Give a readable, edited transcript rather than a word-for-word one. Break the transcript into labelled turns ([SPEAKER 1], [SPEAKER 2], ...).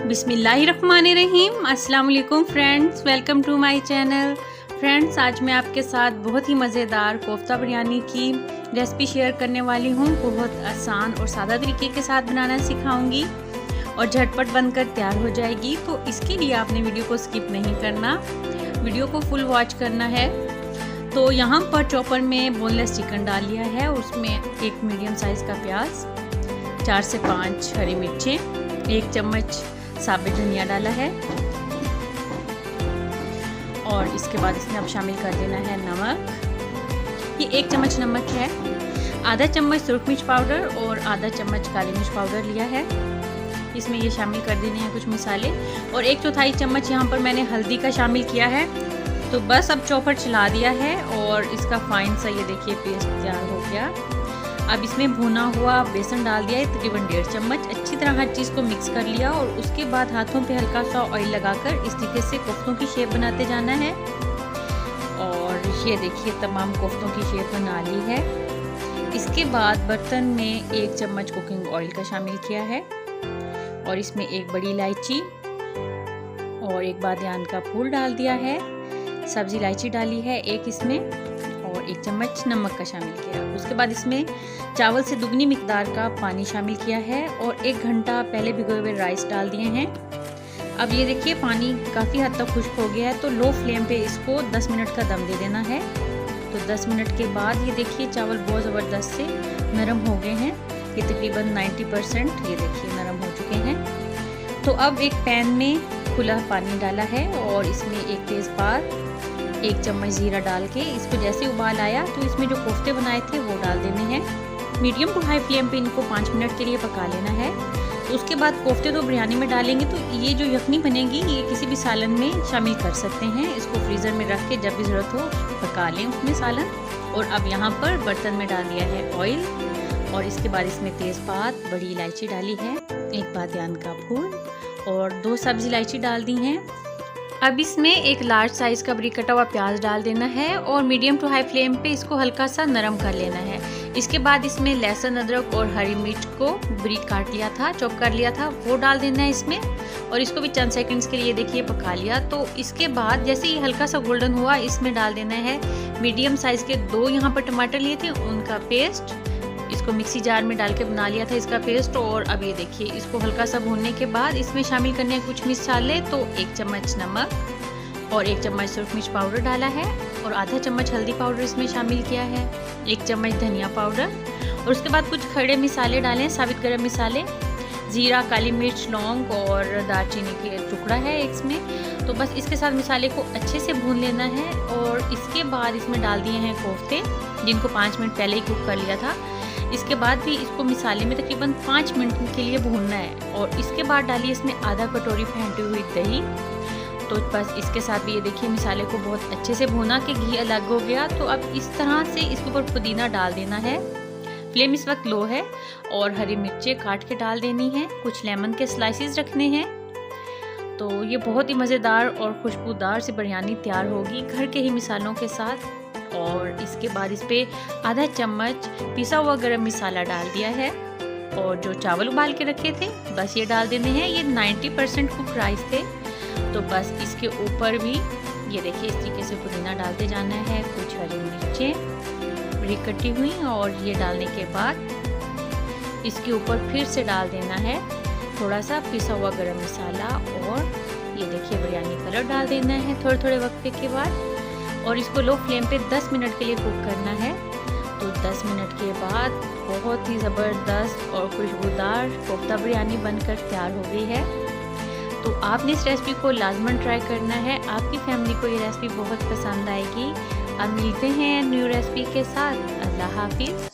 [SPEAKER 1] बिस्मिल्लाहिर्रहमानिर्रहीम। अस्सलाम वालेकुम friends, welcome to my channel. Friends, आज मैं आपके साथ बहुत ही मज़ेदार कोफ्ता बिरयानी की रेसिपी शेयर करने वाली हूँ। बहुत आसान और सादा तरीके के साथ बनाना सिखाऊंगी और झटपट बनकर तैयार हो जाएगी। तो इसके लिए आपने वीडियो को स्किप नहीं करना, वीडियो को फुल वॉच करना है। तो यहाँ पर चॉपर में बोनलेस चिकन डाल लिया है, उसमें एक मीडियम साइज़ का प्याज, 4 से 5 हरी मिर्चें, 1 चम्मच साबुत धनिया डाला है और इसके बाद इसमें अब शामिल कर देना है नमक। ये 1 चम्मच नमक है, आधा चम्मच सुरख मिर्च पाउडर और आधा चम्मच काली मिर्च पाउडर लिया है। इसमें ये शामिल कर देने हैं कुछ मसाले और 1/4 चम्मच यहाँ पर मैंने हल्दी का शामिल किया है। तो बस अब चॉपर चला दिया है और इसका फाइन सा ये देखिए पेस्ट तैयार हो गया। अब इसमें भुना हुआ बेसन डाल दिया है, तकरीबन 1.5 चम्मच। अच्छी तरह हर चीज़ को मिक्स कर लिया और उसके बाद हाथों पे हल्का सा ऑयल लगाकर इस तरीके से कोफ्तों की शेप बनाते जाना है। और ये देखिए तमाम कोफ्तों की शेप बना ली है। इसके बाद बर्तन में 1 चम्मच कुकिंग ऑयल का शामिल किया है और इसमें 1 बड़ी इलायची और 1 बादियान का फूल डाल दिया है। सब्जी इलायची डाली है 1 इसमें और 1 चम्मच नमक का शामिल किया। उसके बाद इसमें चावल से दुगनी मिकदार का पानी शामिल किया है और 1 घंटा पहले भिगोए हुए राइस डाल दिए हैं। अब ये देखिए पानी काफ़ी हद तक खुश्क हो गया है, तो लो फ्लेम पे इसको 10 मिनट का दम दे देना है। तो 10 मिनट के बाद ये देखिए चावल बहुत ज़बरदस्त से नरम हो गए हैं। ये तकरीबन 90% ये देखिए नरम हो चुके हैं। तो अब एक पैन में खुला पानी डाला है और इसमें 1 तेज़पात, 1 चम्मच जीरा डाल के इसको जैसे उबाल आया तो इसमें जो कोफ्ते बनाए थे वो डाल देने हैं। मीडियम टू हाई फ्लेम पे इनको 5 मिनट के लिए पका लेना है। तो उसके बाद कोफ्ते तो बिरयानी में डालेंगे तो ये जो यखनी बनेगी ये किसी भी सालन में शामिल कर सकते हैं। इसको फ्रीज़र में रख के जब भी ज़रूरत हो पका लें उसमें सालन। और अब यहाँ पर बर्तन में डाल दिया है ऑयल और इसके बाद इसमें तेज़पात, बड़ी इलायची डाली है, 1 बादियान का फूल और 2 सब्ज़ी इलायची डाल दी हैं। अब इसमें 1 लार्ज साइज़ का बारीक कटा हुआ प्याज डाल देना है और मीडियम टू हाई फ्लेम पे इसको हल्का सा नरम कर लेना है। इसके बाद इसमें लहसुन, अदरक और हरी मिर्च को बारीक काट लिया था, चॉप कर लिया था, वो डाल देना है इसमें और इसको भी चंद सेकंड्स के लिए देखिए पका लिया। तो इसके बाद जैसे ही हल्का सा गोल्डन हुआ इसमें डाल देना है मीडियम साइज़ के 2 यहाँ पर टमाटर लिए थे उनका पेस्ट। इसको मिक्सी जार में डाल के बना लिया था इसका पेस्ट। और अब ये देखिए इसको हल्का सा भूनने के बाद इसमें शामिल करने हैं कुछ मसाले। तो 1 चम्मच नमक और 1 चम्मच सुरख मिर्च पाउडर डाला है और आधा चम्मच हल्दी पाउडर इसमें शामिल किया है, 1 चम्मच धनिया पाउडर और उसके बाद कुछ खड़े मसाले डालें, साबित गरम मसाले, जीरा, काली मिर्च, लौंग और दालचीनी के टुकड़ा है इसमें। तो बस इसके साथ मसाले को अच्छे से भून लेना है और इसके बाद इसमें डाल दिए हैं कोफ्ते जिनको 5 मिनट पहले ही कुक कर लिया था। इसके बाद भी इसको मसाले में तकरीबन 5 मिनट के लिए भूनना है और इसके बाद डालिए इसमें आधा कटोरी फेंटी हुई दही। तो बस इसके साथ भी ये देखिए मसाले को बहुत अच्छे से भूना कि घी अलग हो गया। तो अब इस तरह से इसके ऊपर पुदीना डाल देना है, फ्लेम इस वक्त लो है और हरी मिर्चें काट के डाल देनी है, कुछ लेमन के स्लाइसेस रखने हैं। तो ये बहुत ही मज़ेदार और खुशबूदार सी बिरयानी तैयार होगी घर के ही मसालों के साथ। और इसके बाद इस पे आधा चम्मच पिसा हुआ गरम मसाला डाल दिया है और जो चावल उबाल के रखे थे बस ये डाल देने हैं। ये 90% कुक राइस थे। तो बस इसके ऊपर भी ये देखिए इस तरीके से पुदीना डालते जाना है, कुछ हरी मिर्चें बारीक कटी हुई और ये डालने के बाद इसके ऊपर फिर से डाल देना है थोड़ा सा पिसा हुआ गरम मसाला और ये देखिए बिरयानी कलर डाल देना है थोड़े थोड़े वक्फे के बाद और इसको लो फ्लेम पे 10 मिनट के लिए कुक करना है। तो 10 मिनट के बाद बहुत ही ज़बरदस्त और खुशबूदार कोफ्ता बिरयानी बनकर तैयार हो गई है। तो आपने इस रेसिपी को लाजमन ट्राई करना है, आपकी फैमिली को ये रेसिपी बहुत पसंद आएगी। अब मिलते हैं न्यू रेसिपी के साथ। अल्लाह हाफिज़।